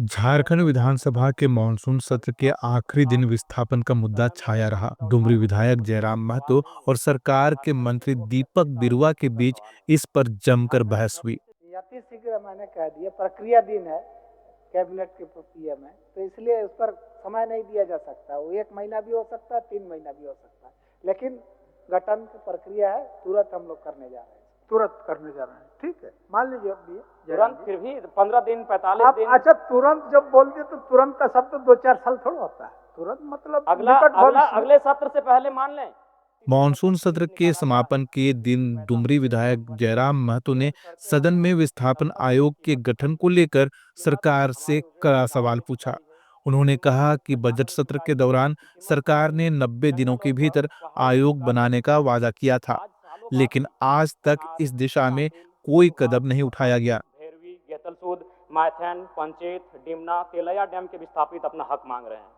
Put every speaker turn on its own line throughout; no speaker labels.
झारखंड विधानसभा के मानसून सत्र के आखिरी दिन विस्थापन का मुद्दा छाया रहा। डुमरी विधायक जयराम महतो और सरकार के मंत्री दीपक बिरुआ के बीच इस पर जमकर बहस हुई।
अति शीघ्र मैंने कह दिया, प्रक्रिया दिन है कैबिनेट की प्रक्रिया में, तो इसलिए उस पर समय नहीं दिया जा सकता। वो 1 महीना भी हो सकता है, 3 महीना भी हो सकता है, लेकिन गठन की प्रक्रिया है, तुरंत हम लोग करने जा रहे हैं।
तुरंत करने जा रहे हैं, ठीक है, मान लीजिए अब भी
तुरंत फिर भी 15 दिन 45 दिन।
अच्छा, तुरंत जब बोल दिए तो तुरंत का शब्द 2-4 साल थोड़ा होता है। तुरंत मतलब
अगले सत्र से पहले मान लें।
मानसून सत्र के समापन के दिन डुमरी विधायक जयराम महतो ने सदन में विस्थापन आयोग के गठन को लेकर सरकार से कड़ा सवाल पूछा। उन्होंने कहा कि बजट सत्र के दौरान सरकार ने 90 दिनों के भीतर आयोग बनाने का वादा किया था, लेकिन आज तक इस दिशा में कोई कदम नहीं उठाया गया।
भेरवी, गेतलसूद, मायथन, पंचेत, डिमना, तेलैया डैम के विस्थापित अपना हक मांग रहे हैं।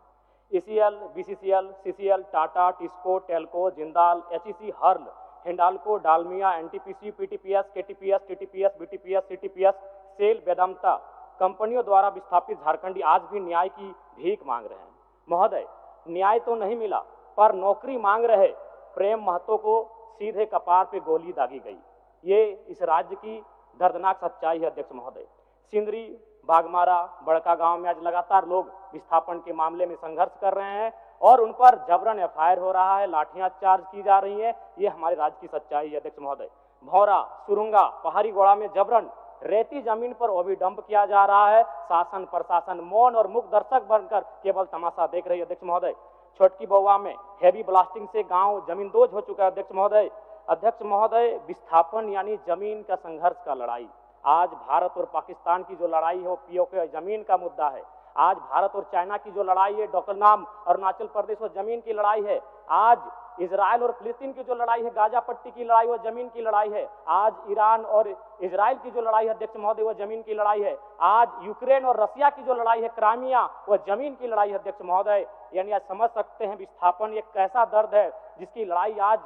ECL, BCCL, CCL, Tata, TISCO, TELCO, Jindal, HEC, HURL, Hindalco, Dalmia, NTPC, PTPS, KTPS, TTPS, BTPS, CTPS, SAIL, Vedanta कंपनियों द्वारा विस्थापित झारखंडी आज भी न्याय की भीख मांग रहे हैं। महोदय, न्याय तो नहीं मिला, पर नौकरी मांग रहे प्रेम महतो को सीधे कपार पे गोली दागी गई। ये इस राज्य की दर्दनाक सच्चाई है अध्यक्ष महोदय। सिंदरी, बागमारा, बड़का गांव में आज लगातार लोग विस्थापन के मामले में संघर्ष कर रहे हैं और उन पर जबरन एफआईआर हो रहा है, लाठियां चार्ज की जा रही है। ये हमारे राज्य की सच्चाई है अध्यक्ष महोदय। भौरा, सुरुंगा, पहाड़ी गोड़ा में जबरन रेती जमीन पर ओबी डंप किया जा रहा है। शासन प्रशासन मौन और मुख दर्शक बनकर केवल तमाशा देख रही है अध्यक्ष महोदय। छोटकी बउआ में हैवी ब्लास्टिंग से गांव जमींदोज हो चुका है अध्यक्ष महोदय। अध्यक्ष महोदय, विस्थापन यानी जमीन का संघर्ष का लड़ाई। आज भारत और पाकिस्तान की जो लड़ाई है वो पीओके जमीन का मुद्दा है। आज भारत और चाइना की जो लड़ाई है, डोकलाम अरुणाचल प्रदेश और जमीन की लड़ाई है। आज इजराइल और फिलिस्तीन की जो लड़ाई है, गाजा पट्टी की लड़ाई, वो जमीन की लड़ाई है। आज ईरान और इजराइल की जो लड़ाई है अध्यक्ष महोदय, वो जमीन की लड़ाई है। आज यूक्रेन और रसिया की जो लड़ाई है, क्राइमिया, वो जमीन की लड़ाई है अध्यक्ष महोदय। यानी आज समझ सकते हैं विस्थापन एक कैसा दर्द है जिसकी लड़ाई आज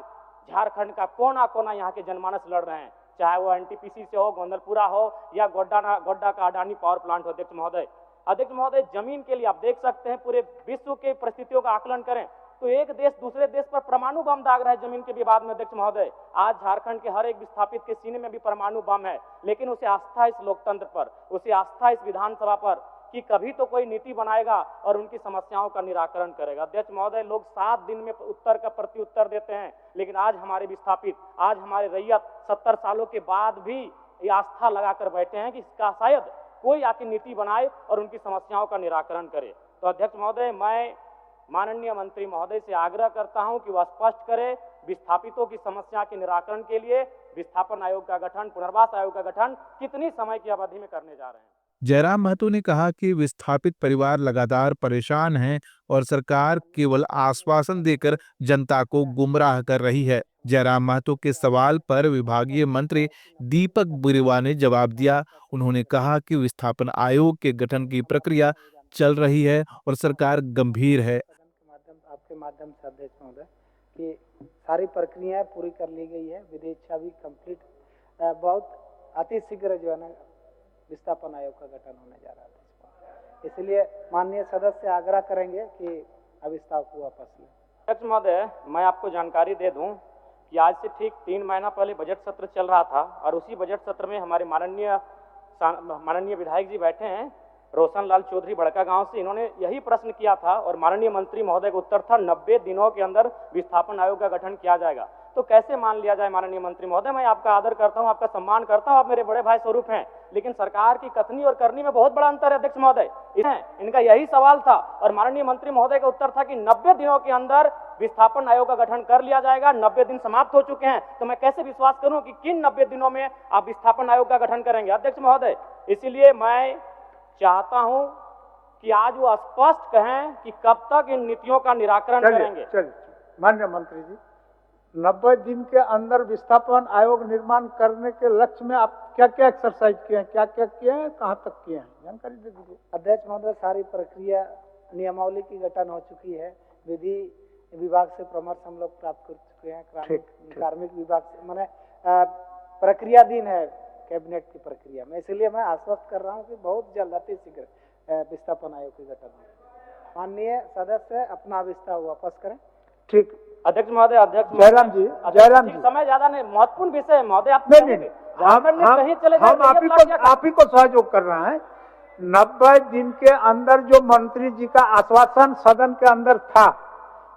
झारखंड का कोना कोना यहाँ के जनमानस लड़ रहे हैं, चाहे वो एनटीपीसी से हो, गोंदलपुरा हो या गोड्डा का अडानी पावर प्लांट हो अध्यक्ष महोदय। अध्यक्ष महोदय, जमीन के लिए आप देख सकते हैं पूरे विश्व के परिस्थितियों का आकलन करें तो एक देश दूसरे देश पर परमाणु बम दाग रहा है जमीन के विवाद में अध्यक्ष महोदय। आज झारखंड के हर एक विस्थापित के सीने में भी परमाणु बम है, लेकिन उसे आस्था इस लोकतंत्र पर, उसे आस्था इस विधानसभा पर कि कभी तो कोई नीति बनाएगा और उनकी समस्याओं का निराकरण करेगा। अध्यक्ष महोदय, लोग 7 दिन में उत्तर का प्रति उत्तर देते हैं, लेकिन आज हमारे विस्थापित, आज हमारे रैयत 70 सालों के बाद भी ये आस्था लगाकर बैठे हैं कि इसका शायद कोई आके नीति बनाए और उनकी समस्याओं का निराकरण करे। तो अध्यक्ष महोदय, मैं माननीय मंत्री महोदय से आग्रह करता हूं कि वह स्पष्ट करे विस्थापितों की समस्या के निराकरण के लिए विस्थापन आयोग का गठन, पुनर्वास आयोग का गठन कितनी समय की अवधि में करने जा रहे हैं।
जयराम महतो ने कहा कि विस्थापित परिवार लगातार परेशान हैं और सरकार केवल आश्वासन देकर जनता को गुमराह कर रही है। जयराम महतो के सवाल पर विभागीय मंत्री दीपक बिरुआ ने जवाब दिया। उन्होंने कहा कि विस्थापन आयोग के गठन की प्रक्रिया चल रही है और सरकार गंभीर है।
आपके माध्यम से अध्यक्ष महोदय कि सारी प्रक्रियाएं पूरी कर ली गई है, विधि इच्छा भी कंप्लीट, बहुत अति शीघ्र जो है ना विस्थापन आयोग का गठन होने जा रहा है। इसलिए माननीय सदस्य आग्रह करेंगे कि अविस्ताव को वापस लें।
अध्यक्ष महोदय, मैं आपको जानकारी दे दूं कि आज से ठीक 3 महीना पहले बजट सत्र चल रहा था और उसी बजट सत्र में हमारे माननीय विधायक जी बैठे हैं, रोशन लाल चौधरी बड़का गांव से। इन्होंने यही प्रश्न किया था और माननीय मंत्री महोदय का उत्तर था 90 दिनों के अंदर विस्थापन आयोग का गठन किया जाएगा। तो कैसे मान लिया जाए माननीय मंत्री महोदय, मैं आपका आदर करता हूं, आपका सम्मान करता हूं, आप मेरे बड़े भाई स्वरूप हैं, लेकिन सरकार की कथनी और करनी में बहुत बड़ा अंतर है अध्यक्ष महोदय। इनका यही सवाल था और माननीय मंत्री महोदय का उत्तर था कि 90 दिनों के अंदर विस्थापन आयोग का गठन कर लिया जाएगा। 90 दिन समाप्त हो चुके हैं, तो मैं कैसे विश्वास करूं कि किन 90 दिनों में आप विस्थापन आयोग का गठन करेंगे अध्यक्ष महोदय। इसीलिए मैं चाहता हूं कि आज वो स्पष्ट कहें कि कब तक इन नीतियों का निराकरण करेंगे।
चलिए, माननीय मंत्री जी, 90 दिन के अंदर विस्थापन आयोग निर्माण करने के लक्ष्य में आप क्या क्या एक्सरसाइज किए हैं, क्या क्या किए हैं, कहाँ तक किए हैं, जानकारी दे दीजिए।
अध्यक्ष महोदय, सारी प्रक्रिया नियमावली की गठन हो चुकी है, विधि विभाग से परामर्श हम लोग प्राप्त कर चुके हैं, कार्मिक विभाग से, मैंने प्रक्रियाधीन है कैबिनेट की प्रक्रिया में। इसलिए मैं आश्वस्त कर रहा हूँ कि बहुत जल्द अति शीघ्र विस्थापन आयोग के गठन में। माननीय सदस्य अपना विस्तार वापस करें।
ठीक।
अध्यक्ष महोदय, अध्यक्ष
जयराम जी, जयराम जी,
समय ज्यादा नहीं, महत्वपूर्ण विषय है महोदय। आप
नहीं नहीं,
झारखंड में कहीं चले जाए,
हम आप ही को सहयोग कर रहे हैं। 90 दिन के अंदर जो मंत्री जी का आश्वासन सदन के अंदर था,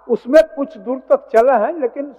उसमें कुछ दूर तक चले हैं, लेकिन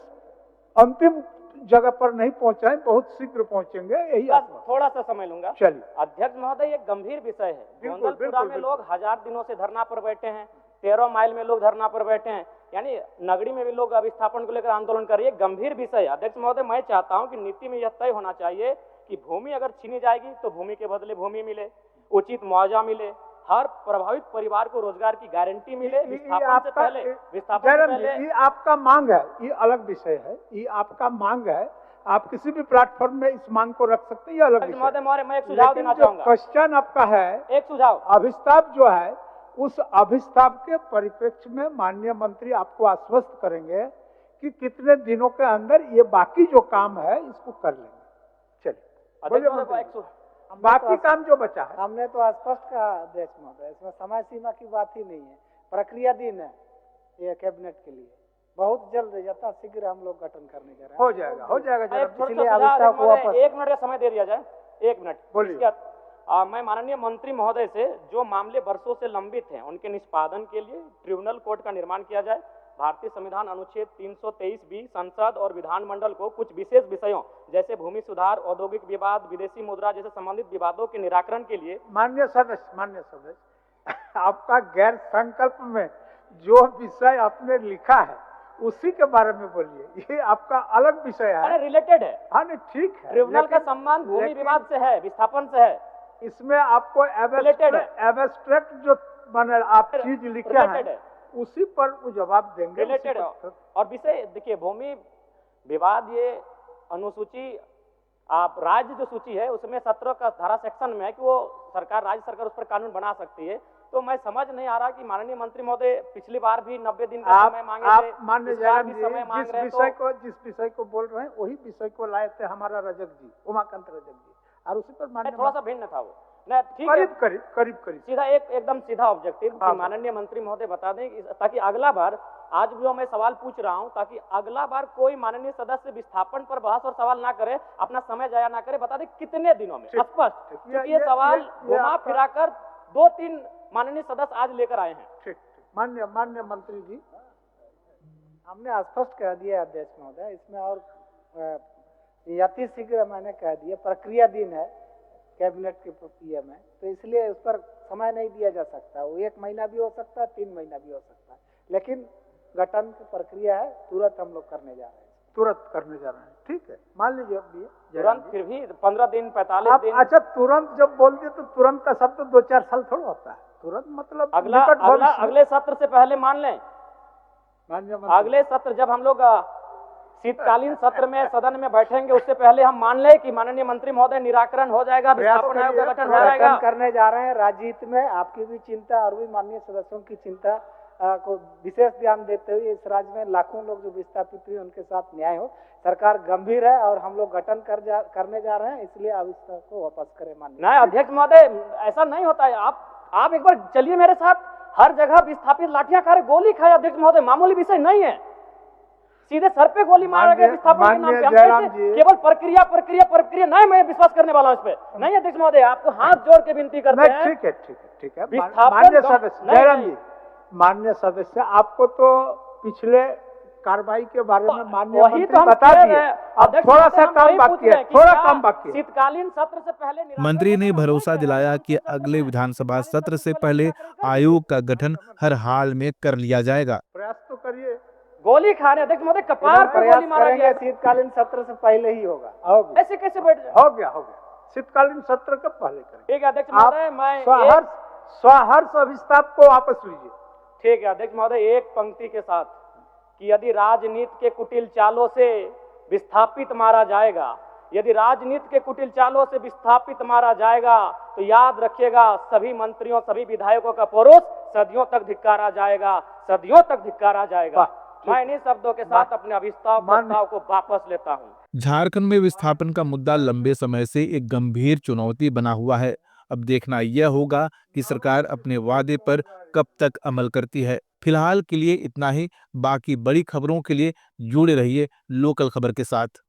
अंतिम जगह पर नहीं पहुंचे हैं, बहुत शीघ्र पहुंचेंगे, यही
थोड़ा सा समय लूंगा।
चलिए।
अध्यक्ष महोदय, ये गंभीर विषय है।
बिल्कुल,
गोंदलपुरा
बिल्कुल,
में
बिल्कुल।
लोग 1000 दिनों से धरना पर बैठे हैं, 13 माइल में लोग धरना पर बैठे हैं, यानी नगरी में भी लोग विस्थापन को लेकर आंदोलन कर रहे हैं। गंभीर विषय है। अध्यक्ष महोदय, मैं चाहता हूं कि नीति में यह तय होना चाहिए कि भूमि अगर छीनी जाएगी तो भूमि के बदले भूमि मिले, उचित मुआवजा मिले, हर प्रभावित परिवार को रोजगार की गारंटी मिले। विस्थापन से पहले
ये आपका मांग है, ये अलग विषय है, ये आपका मांग है, आप किसी भी प्लेटफॉर्म में इस मांग को रख सकते हैं, ये अलग विषय है।
महोदय, मैं एक सुझाव देना चाहूंगा।
क्वेश्चन आपका है,
एक सुझाव,
अभिस्ताप जो है, उस अभिस्ताप के परिप्रेक्ष्य में माननीय मंत्री आपको आश्वस्त करेंगे कि कितने दिनों के अंदर ये बाकी जो काम है इसको कर लेंगे। चलिए, बाकी काम जो बचा है।
हमने तो स्पष्ट कहा अध्यक्ष महोदय, इसमें समय सीमा की बात ही नहीं है, प्रक्रियाधीन है ये कैबिनेट के लिए। बहुत जल्द यथा शीघ्र हम लोग गठन करने जा रहे हैं।
हो जाएगा, हो जाएगा।
इसलिए अभिस्ताप को वापस
1 मिनट का समय दे दिया जाए। 1 मिनट
बोलिए।
मैं माननीय मंत्री महोदय से जो मामले वर्षों से लंबित हैं उनके निष्पादन के लिए ट्रिब्यूनल कोर्ट का निर्माण किया जाए। भारतीय संविधान अनुच्छेद 323 संसद और विधानमंडल को कुछ विशेष विषयों जैसे भूमि सुधार, औद्योगिक विवाद, विदेशी मुद्रा जैसे संबंधित विवादों के निराकरण के लिए।
माननीय सदस्य, आपका गैर संकल्प में जो विषय आपने लिखा है उसी के बारे में बोलिए, ये आपका अलग विषय है।
रिलेटेड है।
हाँ नहीं, ठीक है।
ट्रिब्यूनल का संबंध भूमि विवाद से है, विस्थापन से है।
इसमें आपको एब्स्ट्रैक्ट जो माने आप चीज लिखे हैं उसी पर वो जवाब देंगे।
रिलेटेड है। और विषय देखिए, भूमि विवाद ये अनुसूची आप राज्य जो सूची है उसमें 17 का धारा सेक्शन में है कि वो सरकार, राज्य सरकार उस पर कानून बना सकती है। तो मैं समझ नहीं आ रहा कि माननीय मंत्री महोदय पिछली बार भी 90 दिन का समय मांगे थे,
आप माननीय जयराम जी जिस विषय को बोल रहे हैं वही विषय को लाए थे हमारा रजक जी, उमाकांत रजक जी, और उसी पर माननीय
थोड़ा सा भिन्न था वो। ठीक है,
करीब
सीधा एकदम सीधा ऑब्जेक्टिव माननीय मंत्री महोदय बता दें ताकि अगला बार, आज जो मैं सवाल पूछ रहा हूं, ताकि अगला बार कोई माननीय सदस्य विस्थापन पर बहस और सवाल ना करे, अपना समय जाया ना करे। बता दें कितने दिनों में स्पष्ट, क्योंकि ये सवाल घुमा फिरा कर 2-3 माननीय सदस्य आज लेकर आए हैं।
ठीक, माननीय मंत्री जी,
हमने स्पष्ट कह दिया अध्यक्ष महोदय, इसमें और यथी शीघ्र मैंने कह दिया, प्रक्रियाधीन है कैबिनेट के प्रक्रिया में, तो इसलिए उस पर समय नहीं दिया जा सकता। वो 1 महीना भी हो सकता है, 3 महीना भी हो सकता है, लेकिन गठन की प्रक्रिया है, तुरंत हम लोग करने जा रहे हैं।
तुरंत करने जा रहे हैं, ठीक है, मान लीजिए
तुरंत। फिर भी 15 दिन 45 दिन।
अच्छा, तुरंत जब बोल दिए तो तुरंत का शब्द 2-4 साल थोड़ा होता है। तुरंत मतलब
अगले सत्र से पहले मान लें। अगले सत्र जब हम लोग शीतकालीन सत्र में सदन में बैठेंगे उससे पहले हम मान ले कि माननीय मंत्री महोदय निराकरण हो जाएगा, विस्थापन आयोग का गठन हो जाएगा।
करने जा रहे हैं। राज्य हित में आपकी भी चिंता और भी माननीय सदस्यों की चिंता को विशेष ध्यान देते हुए इस राज्य में लाखों लोग जो विस्थापित हुए उनके साथ न्याय हो। सरकार गंभीर है और हम लोग गठन करने जा रहे हैं, इसलिए अविश्वास को वापस करें। माननीय
नहीं अध्यक्ष महोदय, ऐसा नहीं होता है। आप एक बार चलिए मेरे साथ, हर जगह विस्थापित लाठियां खा रहे, गोली खाए। अध्यक्ष महोदय, मामूली विषय नहीं है, सीधे सर पे गोली मारा गया विस्थापन के नाम पे। केवल प्रक्रिया नहीं, मैं विश्वास करने वाला हूं इस पे। नहीं अध्यक्ष महोदय, आपको हाथ जोड़ के विनती करते हैं।
ठीक है। माननीय सदस्य जयराम जी, माननीय सदस्य, आपको तो पिछले कार्रवाई के बारे में माननीय मंत्री बता दिए, अब थोड़ा सा काम बाकी है,
शीतकालीन सत्र से पहले।
मंत्री ने भरोसा दिलाया कि अगले विधानसभा सत्र से पहले आयोग का गठन हर हाल में कर लिया जाएगा।
प्रयास तो करिए।
गोली खा रहे अध्यक्ष महोदय, कपार पर गोली मारा गया।
शीतकालीन सत्र से पहले ही होगा।
ऐसे कैसे बैठ जाए?
हो गया। शीतकालीन सत्र का पहले करें।
ठीक है अध्यक्ष महोदय, मैं
स्वहर्ष अभिस्ताप को वापस लीजिए।
ठीक है अध्यक्ष महोदय, एक पंक्ति के साथ कि यदि राजनीति के कुटिल चालों से विस्थापित मारा जाएगा, यदि राजनीति के कुटिल चालों से विस्थापित मारा जाएगा तो याद रखिएगा, सभी मंत्रियों, सभी विधायकों का परोस सदियों तक धिक्कारा जाएगा, सदियों तक धिक्कारा जाएगा। मैं इन्हीं शब्दों के साथ अपने अभिस्ताप प्रस्ताव को वापस लेता हूं।
झारखंड में विस्थापन का मुद्दा लंबे समय से एक गंभीर चुनौती बना हुआ है। अब देखना यह होगा कि सरकार अपने वादे पर कब तक अमल करती है। फिलहाल के लिए इतना ही। बाकी बड़ी खबरों के लिए जुड़े रहिए लोकल खबर के साथ।